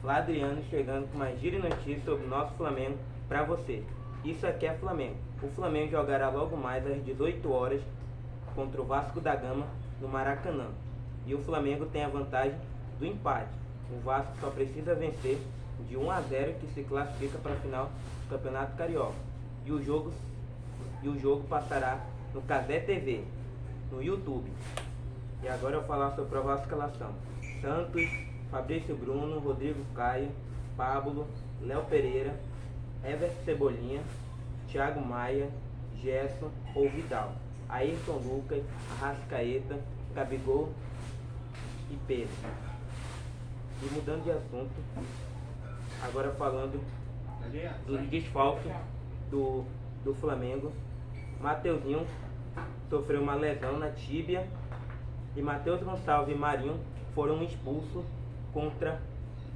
Flá Adriano chegando com mais giro e notícias sobre o nosso Flamengo para você. Isso aqui é Flamengo. O Flamengo jogará logo mais às 18 horas contra o Vasco da Gama no Maracanã. E o Flamengo tem a vantagem do empate. O Vasco só precisa vencer de 1-0 que se classifica para a final do Campeonato Carioca. E o jogo passará no Cazé TV, no YouTube. E agora eu vou falar sobre a provável escalação. Santos, Fabrício Bruno, Rodrigo Caio, Pablo, Léo Pereira, Everton Cebolinha, Thiago Maia, Gerson ou Vidal, Ayrton Lucas, Arrascaeta, Gabigol e Pedro. E mudando de assunto, agora falando dos desfalques do Flamengo. Mateuzinho sofreu uma lesão na tíbia e Matheus Gonçalves e Marinho foram expulsos contra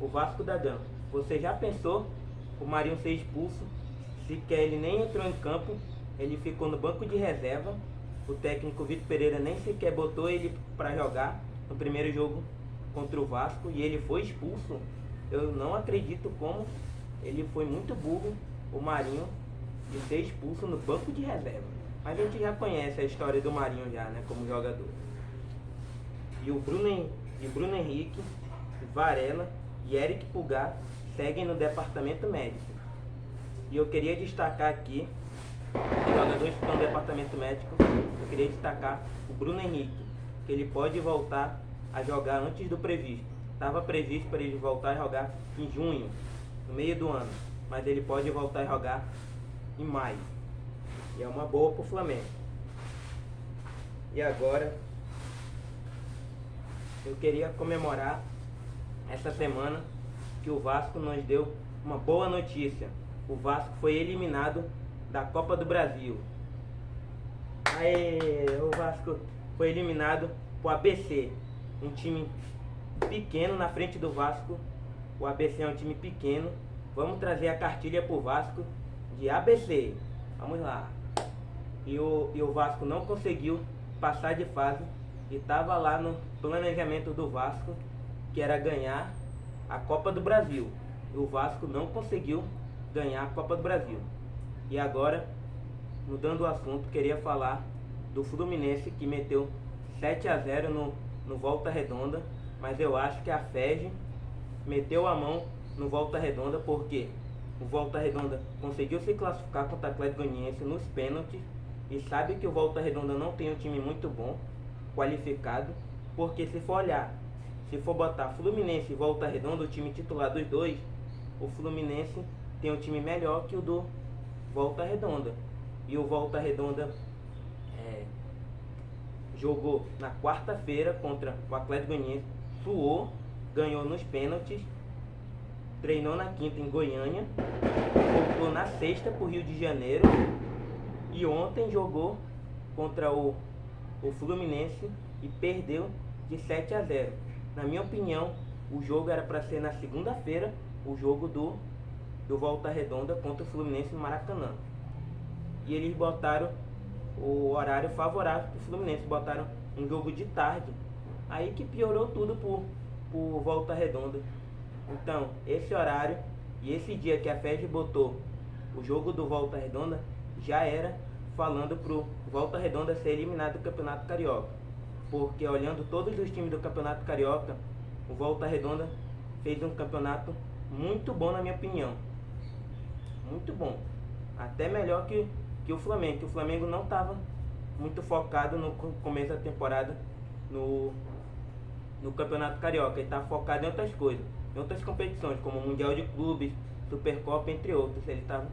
o Vasco da Gama. Você já pensou o Marinho ser expulso? Sequer ele nem entrou em campo, ele ficou no banco de reserva. O técnico Vitor Pereira nem sequer botou ele para jogar no primeiro jogo contra o Vasco e ele foi expulso. Eu não acredito como ele foi muito burro, o Marinho, de ser expulso no banco de reserva. Mas a gente já conhece a história do Marinho já, né, como jogador. E o Bruno Henrique, Varela e Eric Pulgar seguem no departamento médico. E eu queria destacar aqui, os jogadores que estão no departamento médico, eu queria destacar o Bruno Henrique, que ele pode voltar a jogar antes do previsto. Estava previsto para ele voltar a jogar em junho, no meio do ano, mas ele pode voltar a jogar em maio. E é uma boa para o Flamengo. E agora, eu queria comemorar essa semana que o Vasco nos deu uma boa notícia. O Vasco foi eliminado da Copa do Brasil. Aê, o Vasco foi eliminado por ABC, um time pequeno na frente do Vasco. O ABC é um time pequeno. Vamos trazer a cartilha pro Vasco de ABC. Vamos lá. E o Vasco não conseguiu passar de fase e estava lá no planejamento do Vasco, que era ganhar a Copa do Brasil. E o Vasco não conseguiu ganhar a Copa do Brasil. E agora, mudando o assunto, queria falar do Fluminense, que meteu 7-0 no Volta Redonda, mas eu acho que a FERJ meteu a mão no Volta Redonda, porque o Volta Redonda conseguiu se classificar contra o Atlético Goianiense nos pênaltis e sabe que o Volta Redonda não tem um time muito bom, qualificado, porque se for olhar, se for botar Fluminense e Volta Redonda, o time titular dos dois, o Fluminense tem um time melhor que o do Volta Redonda. E o Volta Redonda jogou na quarta-feira contra o Atlético Goianiense, suou, ganhou nos pênaltis, treinou na quinta em Goiânia, voltou na sexta para o Rio de Janeiro e ontem jogou contra o Fluminense e perdeu de 7-0. Na minha opinião, o jogo era para ser na segunda-feira, o jogo do Volta Redonda contra o Fluminense no Maracanã. E eles botaram o horário favorável para o Fluminense, botaram um jogo de tarde. Aí que piorou tudo por Volta Redonda. Então, esse horário e esse dia que a FERJ botou o jogo do Volta Redonda, já era falando pro Volta Redonda ser eliminado do Campeonato Carioca. Porque olhando todos os times do Campeonato Carioca, o Volta Redonda fez um campeonato muito bom, na minha opinião. Muito bom. Até melhor que o Flamengo. Que o Flamengo não estava muito focado no começo da temporada no Campeonato Carioca. Ele estava focado em outras coisas, em outras competições, como o Mundial de Clubes, Supercopa, entre outros. Ele estava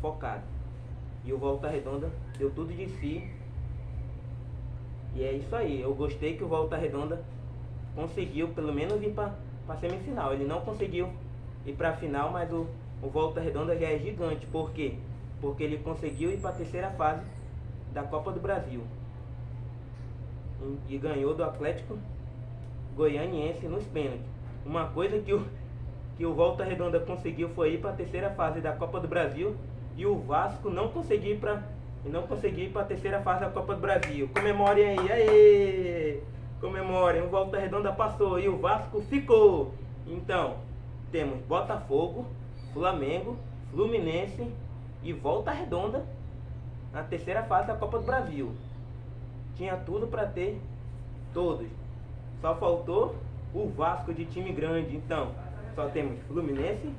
focado. E o Volta Redonda deu tudo de si. E é isso aí. Eu gostei que o Volta Redonda conseguiu pelo menos ir para a semifinal. Ele não conseguiu ir para a final, mas o Volta Redonda já é gigante. Por quê? Porque ele conseguiu ir para a terceira fase da Copa do Brasil. E ganhou do Atlético Goianiense nos pênaltis. Uma coisa que o Volta Redonda conseguiu foi ir para a terceira fase da Copa do Brasil e o Vasco não conseguiu ir para a terceira fase da Copa do Brasil. Comemorem aí, aê! Comemorem, o Volta Redonda passou e o Vasco ficou. Então, temos Botafogo, Flamengo, Fluminense e Volta Redonda na terceira fase da Copa do Brasil. Tinha tudo para ter todos. Só faltou o Vasco de time grande. Então, só temos Fluminense,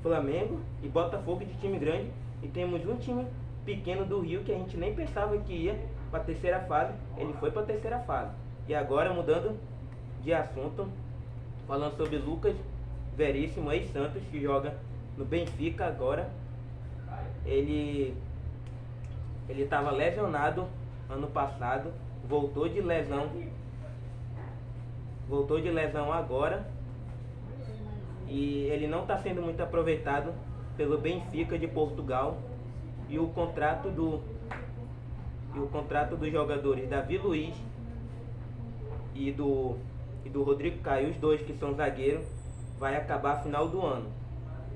Flamengo e Botafogo de time grande. E temos um time pequeno do Rio que a gente nem pensava que ia para a terceira fase. Ele foi para a terceira fase. E agora, mudando de assunto, falando sobre Lucas Veríssimo, ex-Santos, que joga no Benfica agora. Ele estava lesionado ano passado, voltou de lesão agora, e ele não está sendo muito aproveitado pelo Benfica de Portugal. E o contrato dos jogadores Davi Luiz e do Rodrigo Caio, os dois que são zagueiros, vai acabar final do ano.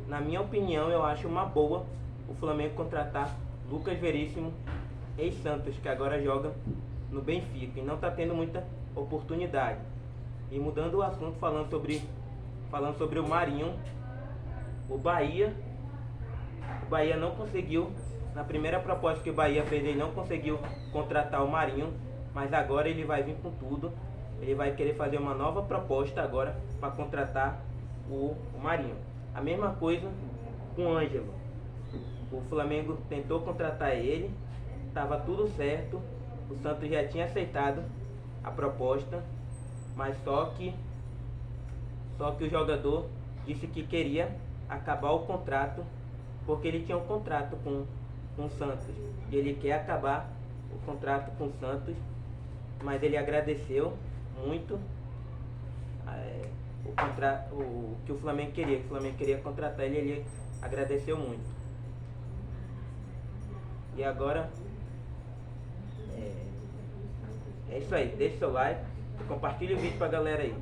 Na minha opinião, eu acho uma boa o Flamengo contratar Lucas Veríssimo, ex-Santos, que agora joga no Benfica e não está tendo muita oportunidade. E mudando o assunto, falando sobre o Marinho, o Bahia não conseguiu, na primeira proposta que o Bahia fez, ele não conseguiu contratar o Marinho, mas agora ele vai vir com tudo. Ele vai querer fazer uma nova proposta agora para contratar o Marinho. A mesma coisa com o Ângelo. O Flamengo tentou contratar ele, estava tudo certo, o Santos já tinha aceitado a proposta, mas só que o jogador disse que queria acabar o contrato, porque ele tinha um contrato com o Santos e ele quer acabar o contrato com o Santos. Mas ele agradeceu muito o que o Flamengo queria. Que o Flamengo queria contratar ele agradeceu muito. E agora é isso aí. Deixa seu like, compartilha o vídeo pra galera aí.